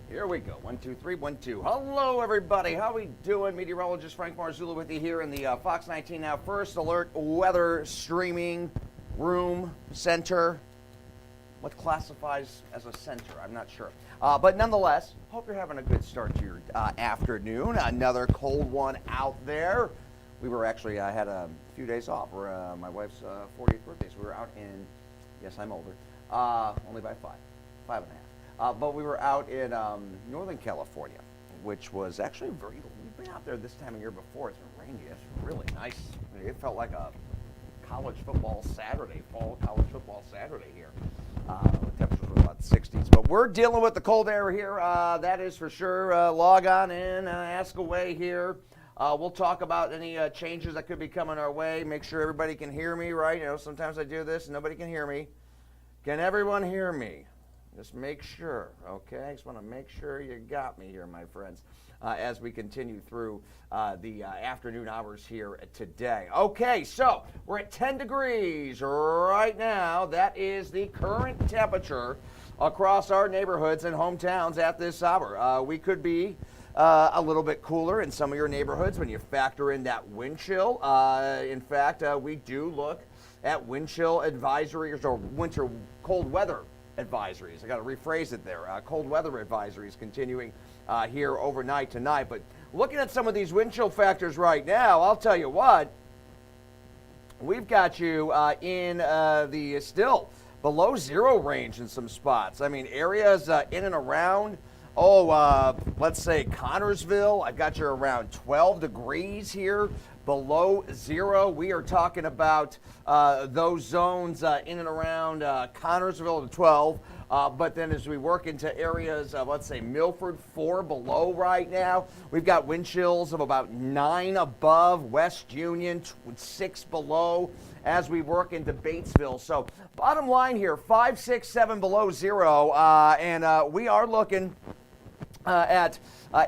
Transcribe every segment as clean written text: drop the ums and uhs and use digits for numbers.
Here we go. 1, 2, 3, 1, 2. Hello, everybody. How we doing? Meteorologist Frank Marzullo with you here in the Fox 19 Now First Alert Weather Streaming Room Center. What classifies as a center? I'm not sure. But nonetheless, hope you're having a good start to your afternoon. Another cold one out there. We were actually, I had a few days off. We're my wife's 40th birthday, so we were out in, yes, I'm older, only by 5.5. But we were out in Northern California, which was actually we've been out there this time of year before. It's been rainy. It's really nice. It felt like a college football Saturday, fall college football Saturday here. The temperatures were about 60s. But we're dealing with the cold air here. That is for sure. Log on in, ask away here. We'll talk about any changes that could be coming our way. Make sure everybody can hear me, right? You know, sometimes I do this and nobody can hear me. Can everyone hear me? Just make sure, okay? I just want to make sure you got me here, my friends, as we continue through the afternoon hours here today. Okay, so we're at 10 degrees right now. That is the current temperature across our neighborhoods and hometowns at this hour. We could be a little bit cooler in some of your neighborhoods when you factor in that wind chill. In fact, we do look at wind chill advisories or winter cold weather advisories. I got to rephrase it there. Cold weather advisories continuing here overnight tonight. But looking at some of these wind chill factors right now, I'll tell you what, we've got you in the still below zero range in some spots. I mean, areas in and around, let's say Connorsville, I've got you around 12 degrees here. Below zero, we are talking about those zones in and around Connorsville to 12. But then as we work into areas of, let's say, Milford, 4 below right now. We've got wind chills of about 9 above, West Union, 6 below as we work into Batesville. So bottom line here, 5, 6, 7 below zero. And we are looking at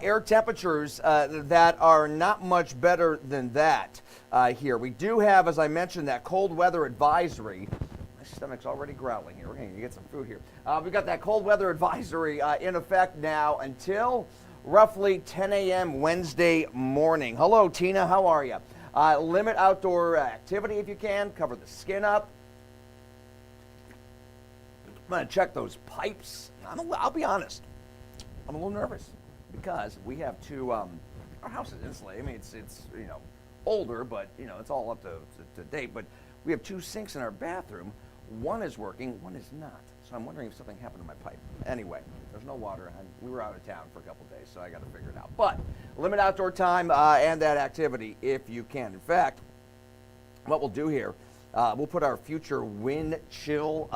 air temperatures that are not much better than that here. We do have, as I mentioned, that cold weather advisory. My stomach's already growling here. We're going to get some food here. We've got that cold weather advisory in effect now until roughly 10 a.m. Wednesday morning. Hello, Tina. How are you? Limit outdoor activity if you can. Cover the skin up. I'm going to check those pipes. I'll be honest. I'm a little nervous because we have two, our house is insulated. I mean, it's you know, older, but, you know, it's all up to date. But we have 2 sinks in our bathroom. One is working, one is not. So I'm wondering if something happened to my pipe. Anyway, there's no water. We were out of town for a couple days, so I got to figure it out. But limit outdoor time and that activity if you can. In fact, what we'll do here, we'll put our future wind chill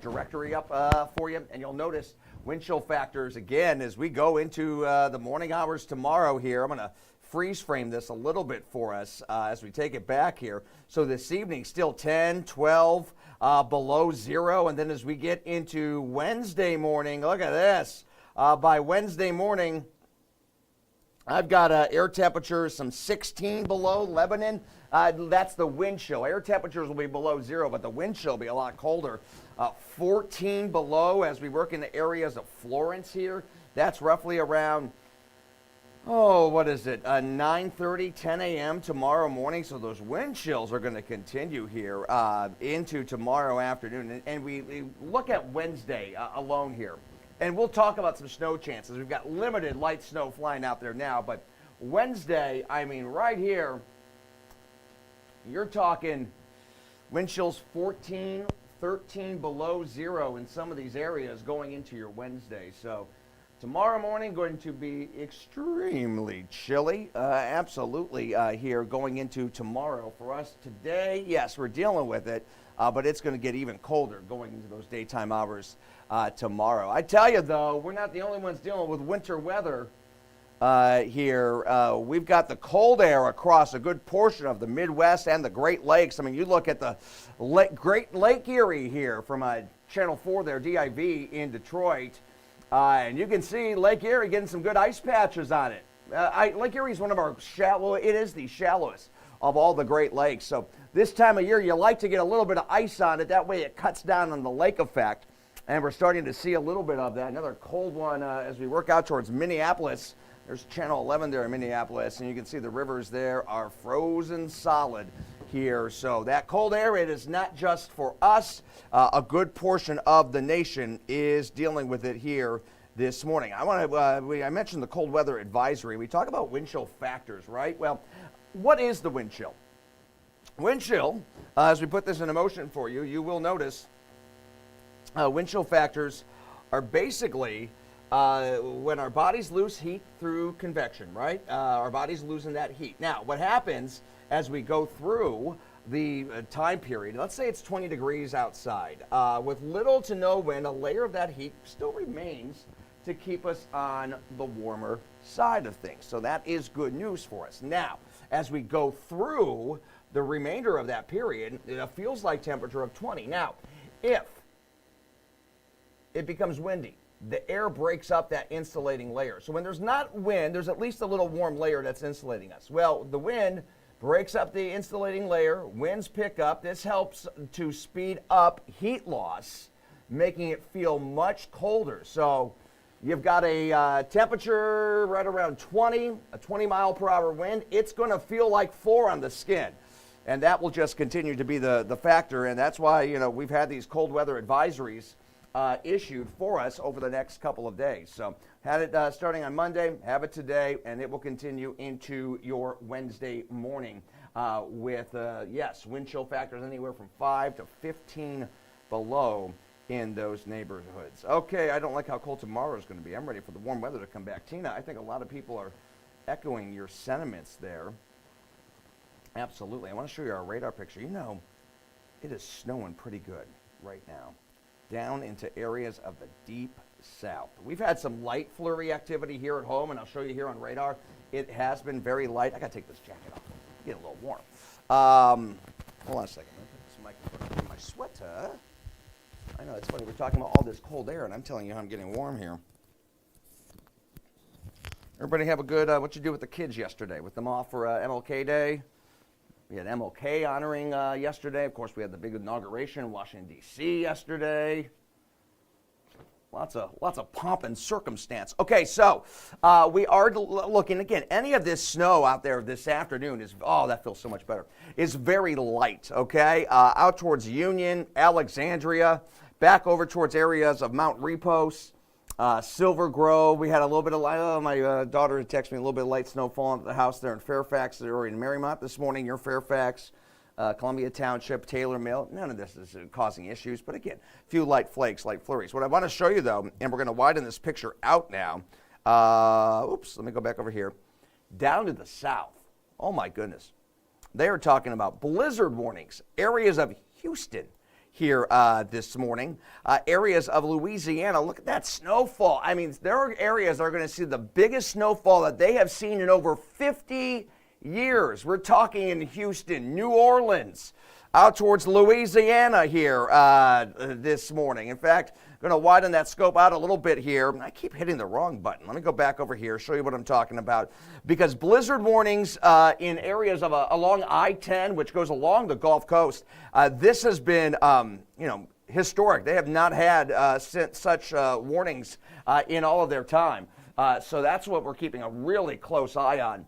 directory up for you, and you'll notice wind chill factors again as we go into the morning hours tomorrow here. I'm going to freeze frame this a little bit for us as we take it back here. So this evening, still 10, 12 below zero. And then as we get into Wednesday morning, look at this. By Wednesday morning, I've got air temperatures, some 16 below Lebanon. That's the wind chill. Air temperatures will be below zero, but the wind chill will be a lot colder. 14 below as we work in the areas of Florence here. That's roughly around, 9:30, 10 a.m. tomorrow morning. So those wind chills are going to continue here into tomorrow afternoon. And we look at Wednesday alone here. And we'll talk about some snow chances. We've got limited light snow flying out there now. But Wednesday, I mean, right here, you're talking wind chills 14, 13 below zero in some of these areas going into your Wednesday. So tomorrow morning going to be extremely chilly. Absolutely here going into tomorrow. For us today, yes, we're dealing with it, but it's going to get even colder going into those daytime hours tomorrow. I tell you, though, we're not the only ones dealing with winter weather here. We've got the cold air across a good portion of the Midwest and the Great Lakes. I mean, you look at the Great Lake Erie here from Channel 4 there, DIV in Detroit, and you can see Lake Erie getting some good ice patches on it. Lake Erie is one of our it is the shallowest of all the Great Lakes. So this time of year, you like to get a little bit of ice on it. That way it cuts down on the lake effect. And we're starting to see a little bit of that. Another cold one as we work out towards Minneapolis. There's Channel 11 there in Minneapolis, and you can see the rivers there are frozen solid here. So that cold air, it is not just for us. A good portion of the nation is dealing with it here this morning. I mentioned the cold weather advisory. We talk about wind chill factors, right? Well, what is the wind chill? Wind chill, as we put this in motion for you, you will notice wind chill factors are basically when our bodies lose heat through convection, right? Our body's losing that heat. Now, what happens as we go through the time period, let's say it's 20 degrees outside, with little to no wind, a layer of that heat still remains to keep us on the warmer side of things. So that is good news for us. Now, as we go through the remainder of that period, it feels like temperature of 20. Now, if it becomes windy, the air breaks up that insulating layer. So when there's not wind, there's at least a little warm layer that's insulating us. Well, the wind breaks up the insulating layer, winds pick up. This helps to speed up heat loss, making it feel much colder. So you've got a temperature right around 20, a 20 mile per hour wind. It's going to feel like 4 on the skin. And that will just continue to be the factor. And that's why, we've had these cold weather advisories issued for us over the next couple of days. So had it starting on Monday, have it today, and it will continue into your Wednesday morning with, wind chill factors anywhere from 5 to 15 below in those neighborhoods. Okay, I don't like how cold tomorrow is going to be. I'm ready for the warm weather to come back. Tina, I think a lot of people are echoing your sentiments there. Absolutely. I want to show you our radar picture. It is snowing pretty good right now, down into areas of the deep south. We've had some light flurry activity here at home, and I'll show you here on radar. It has been very light. I got to take this jacket off. Get a little warm. Hold on a second. Let me put this microphone in my sweater. I know, it's funny. We're talking about all this cold air, and I'm telling you how I'm getting warm here. Everybody have a good, what you do with the kids yesterday? With them off for MLK Day? We had MLK honoring yesterday. Of course, we had the big inauguration in Washington, D.C. yesterday. Lots of pomp and circumstance. Okay, so we are looking, again, any of this snow out there this afternoon is, that feels so much better, is very light, okay? Out towards Union, Alexandria, back over towards areas of Mount Repos, Silver Grove. We had a little bit of light. My daughter had texted me a little bit of light snow falling at the house there in Fairfax or in Marymount this morning. You're Fairfax, Columbia Township, Taylor Mill. None of this is causing issues, but again, a few light flakes, light flurries. What I want to show you though, and we're going to widen this picture out now. Let me go back over here. Down to the south. Oh my goodness. They are talking about blizzard warnings. Areas of Houston here this morning. Areas of Louisiana, look at that snowfall. I mean, there are areas that are going to see the biggest snowfall that they have seen in over 50 years. We're talking in Houston, New Orleans, out towards Louisiana here this morning. In fact, I'm going to widen that scope out a little bit here. I keep hitting the wrong button. Let me go back over here, show you what I'm talking about. Because blizzard warnings in areas of along I-10, which goes along the Gulf Coast, this has been, historic. They have not had such warnings in all of their time. So that's what we're keeping a really close eye on.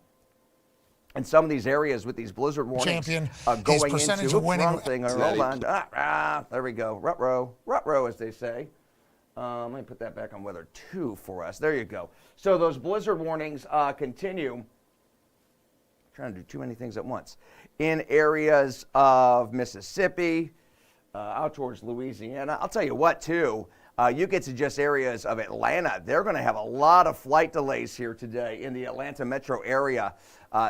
And some of these areas with these blizzard warnings going into wrong thing. Hold on. There we go. Rut-row, as they say. Let me put that back on weather 2 for us. There you go. So those blizzard warnings continue. I'm trying to do too many things at once. In areas of Mississippi, out towards Louisiana. I'll tell you what, too. You get to just areas of Atlanta. They're going to have a lot of flight delays here today in the Atlanta metro area.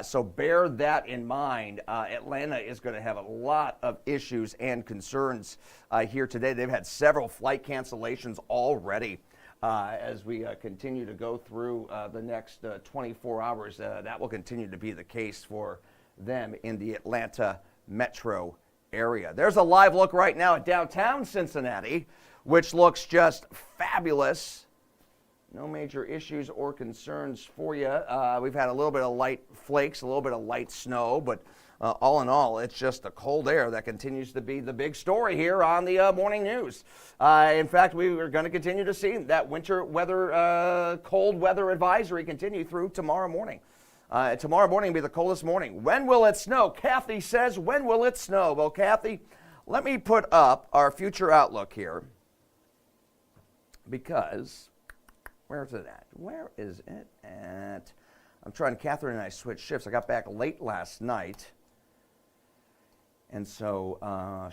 So bear that in mind. Atlanta is going to have a lot of issues and concerns here today. They've had several flight cancellations already as we continue to go through the next 24 hours. That will continue to be the case for them in the Atlanta metro area. There's a live look right now at downtown Cincinnati, which looks just fabulous. No major issues or concerns for you. We've had a little bit of light flakes, a little bit of light snow, but all in all, it's just the cold air that continues to be the big story here on the morning news. In fact, we are going to continue to see that winter weather, cold weather advisory continue through tomorrow morning. Tomorrow morning will be the coldest morning. When will it snow? Kathy says, when will it snow? Well, Kathy, let me put up our future outlook here because, where is it at? Where is it at? I'm trying, Catherine and I switched shifts. I got back late last night, and so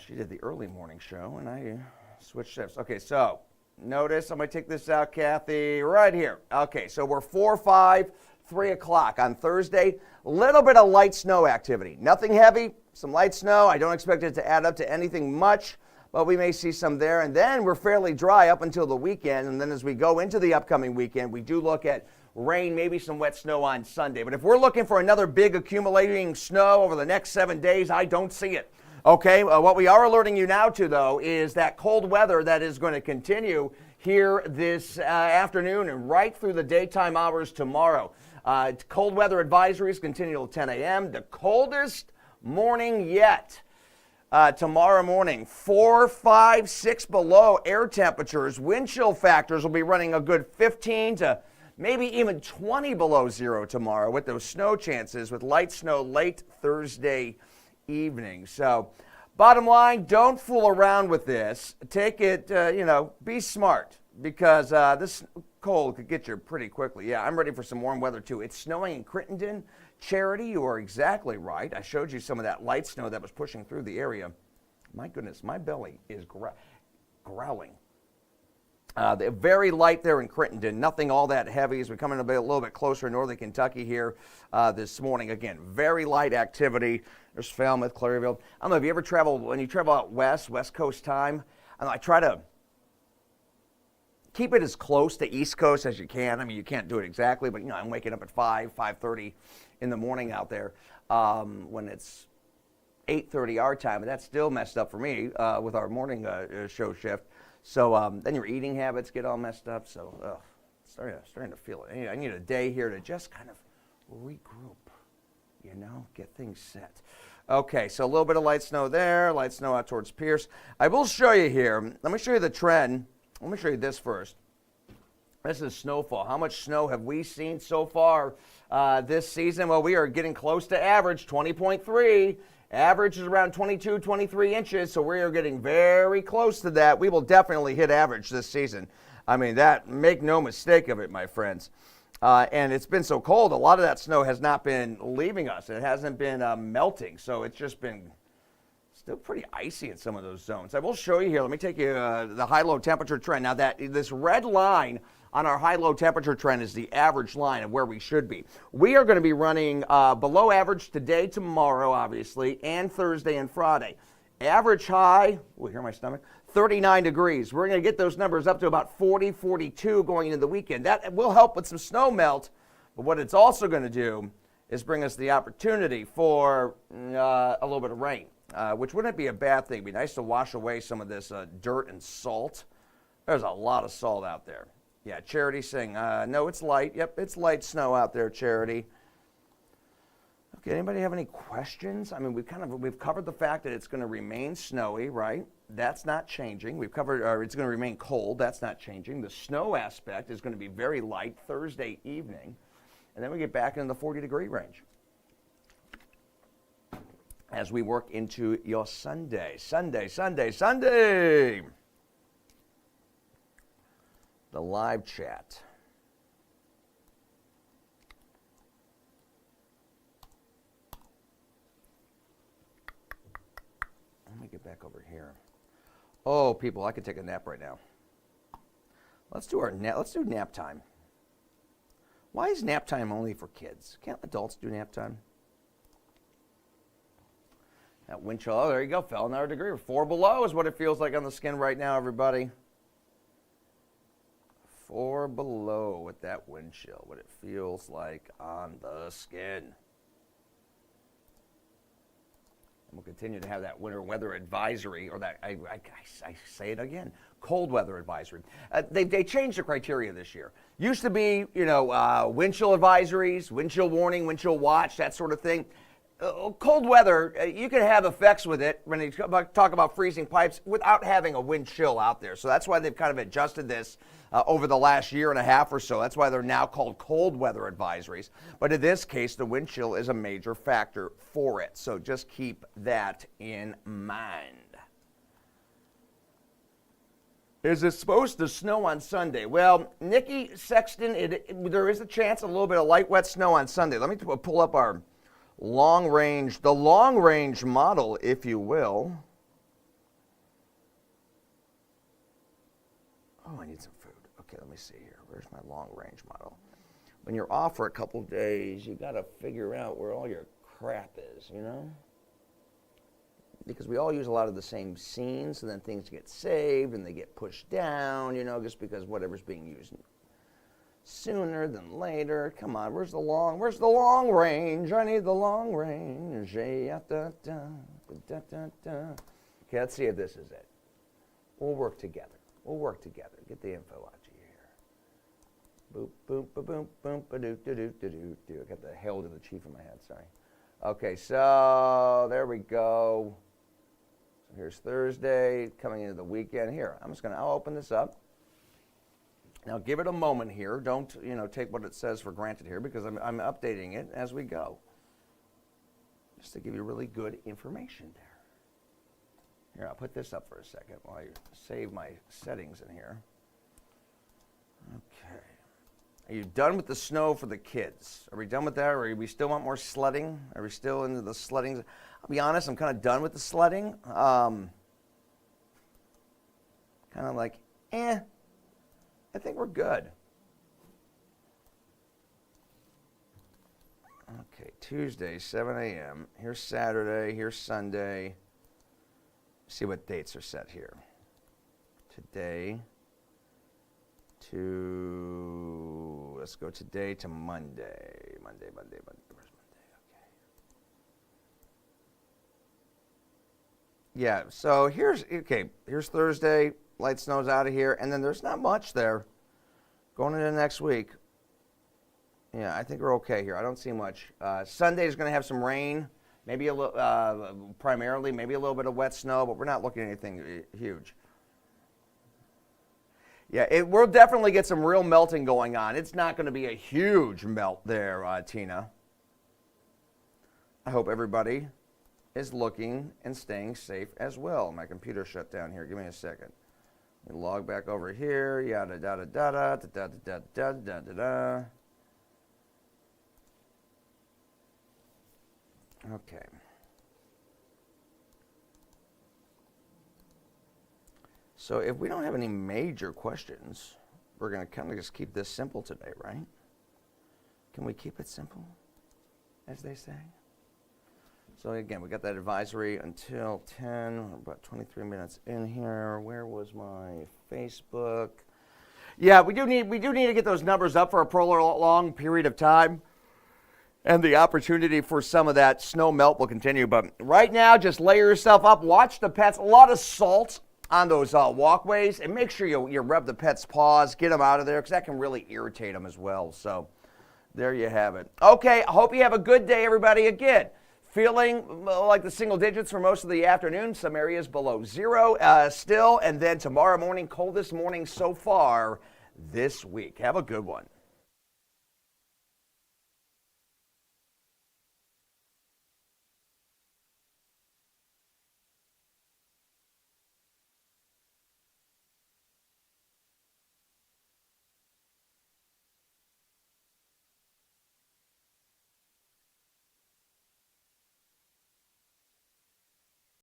she did the early morning show, and I switched shifts. Okay, so notice, I'm going to take this out, Kathy, right here. Okay, so we're 4, 5, 3 o'clock on Thursday. A little bit of light snow activity. Nothing heavy, some light snow. I don't expect it to add up to anything much, but we may see some there. And then we're fairly dry up until the weekend, and then as we go into the upcoming weekend, we do look at rain, maybe some wet snow on Sunday. But if we're looking for another big accumulating snow over the next 7 days, I don't see it. Okay, what we are alerting you now to, though, is that cold weather that is going to continue here this afternoon and right through the daytime hours tomorrow. Cold weather advisories continue till 10 a.m. The coldest morning yet. Tomorrow morning, 4, 5, 6 below air temperatures. Wind chill factors will be running a good 15 to maybe even 20 below zero tomorrow with those snow chances, with light snow late Thursday evening. So bottom line, don't fool around with this. Take it, be smart, because this cold could get you pretty quickly. Yeah, I'm ready for some warm weather too. It's snowing in Crittenden. Charity, you are exactly right. I showed you some of that light snow that was pushing through the area. My goodness, my belly is growling. They're very light there in Crittenden, nothing all that heavy as we come in a little bit closer to northern Kentucky here this morning. Again, very light activity. There's Falmouth, Claryville. I don't know if you ever travel, when you travel out west Coast time, I try to keep it as close to East Coast as you can. I mean, you can't do it exactly, but I'm waking up at 5:30 in the morning out there when it's 8:30 our time, and that's still messed up for me with our morning show shift. So then your eating habits get all messed up. So starting to feel it. I need a day here to just kind of regroup, get things set. Okay, so a little bit of light snow there, light snow out towards Pierce. I will show you here. Let me show you the trend. Let me show you this first. This is snowfall. How much snow have we seen so far this season? Well, we are getting close to average, 20.3. Average is around 22, 23 inches, so we are getting very close to that. We will definitely hit average this season. I mean, make no mistake of it, my friends. And it's been so cold, a lot of that snow has not been leaving us. It hasn't been melting, so it's just been still pretty icy in some of those zones. I will show you here. Let me take you the high-low temperature trend. Now, this red line on our high-low temperature trend is the average line of where we should be. We are going to be running below average today, tomorrow, obviously, and Thursday and Friday. Average high, hear my stomach, 39 degrees. We're going to get those numbers up to about 40, 42 going into the weekend. That will help with some snow melt, but what it's also going to do is bring us the opportunity for a little bit of rain, which wouldn't be a bad thing. It'd be nice to wash away some of this dirt and salt. There's a lot of salt out there. Yeah, Charity saying, no, it's light. Yep, it's light snow out there, Charity. Okay, anybody have any questions? I mean, we've covered the fact that it's going to remain snowy, right? That's not changing. We've covered, it's going to remain cold. That's not changing. The snow aspect is going to be very light Thursday evening, and then we get back into the 40-degree range as we work into your Sunday. The live chat. Let me get back over here. Oh, people, I could take a nap right now. Let's do nap time. Why is nap time only for kids? Can't adults do nap time? That wind chill, oh, there you go, fell another degree. 4 below is what it feels like on the skin right now, everybody. 4 below with that wind chill, what it feels like on the skin. And we'll continue to have that winter weather advisory, or that, I say it again, cold weather advisory. They changed the criteria this year. Used to be, wind chill advisories, wind chill warning, wind chill watch, that sort of thing. cold weather, you can have effects with it when you talk about freezing pipes without having a wind chill out there. So that's why they've kind of adjusted this over the last year and a half or so. That's why they're now called cold weather advisories. But in this case, the wind chill is a major factor for it. So just keep that in mind. Is it supposed to snow on Sunday? Well, Nikki Sexton, there is a chance of a little bit of light, wet snow on Sunday. Let me pull up our the long range model, if you will. Oh, I need some food. Okay, let me see here. Where's my long range model? When you're off for a couple of days, you got to figure out where all your crap is, you know? Because we all use a lot of the same scenes, and then things get saved and they get pushed down, you know, just because whatever's being used sooner than later. Come on, where's the long range? I need the long range. Okay, let's see if this is it. We'll work together. Get the info out to you here. Boop, boop, ba boom, boom, ba doo, doo, doo, doo, doo, doo. I got the Hail to the Chief in my head, sorry. Okay, so there we go. So here's Thursday, coming into the weekend. Here, I'll open this up. Now give it a moment here. Don't, take what it says for granted here, because I'm updating it as we go. Just to give you really good information there. Here, I'll put this up for a second while I save my settings in here. Okay. Are you done with the snow for the kids? Are we done with that, or do we still want more sledding? Are we still into the sledding? I'll be honest, I'm kind of done with the sledding. Kind of like, I think we're good. Okay, Tuesday, 7 a.m. Here's Saturday, here's Sunday. See what dates are set here. Today to, let's go today to Monday. Monday. Where's Monday? Okay. Yeah, so here's Thursday. Light snow's out of here, and then there's not much there going into next week. Yeah, I think we're okay here. I don't see much. Sunday's going to have some rain, maybe a little, primarily, maybe a little bit of wet snow, but we're not looking at anything huge. Yeah, we'll definitely get some real melting going on. It's not going to be a huge melt there, Tina. I hope everybody is looking and staying safe as well. My computer shut down here. Give me a second. Let me log back over here. Yada da da da da da da da da da da. Okay. So if we don't have any major questions, we're going to kind of just keep this simple today, right? Can we keep it simple, as they say? So again, we got that advisory until 10. We're about 23 minutes in here. Where was my Facebook? Yeah, we do need to get those numbers up for a prolonged period of time. And the opportunity for some of that snow melt will continue. But right now, just layer yourself up. Watch the pets. A lot of salt on those walkways. And make sure you rub the pet's paws. Get them out of there, because that can really irritate them as well. So there you have it. Okay, I hope you have a good day, everybody. Again, feeling like the single digits for most of the afternoon. Some areas below zero still. And then tomorrow morning, coldest morning so far this week. Have a good one.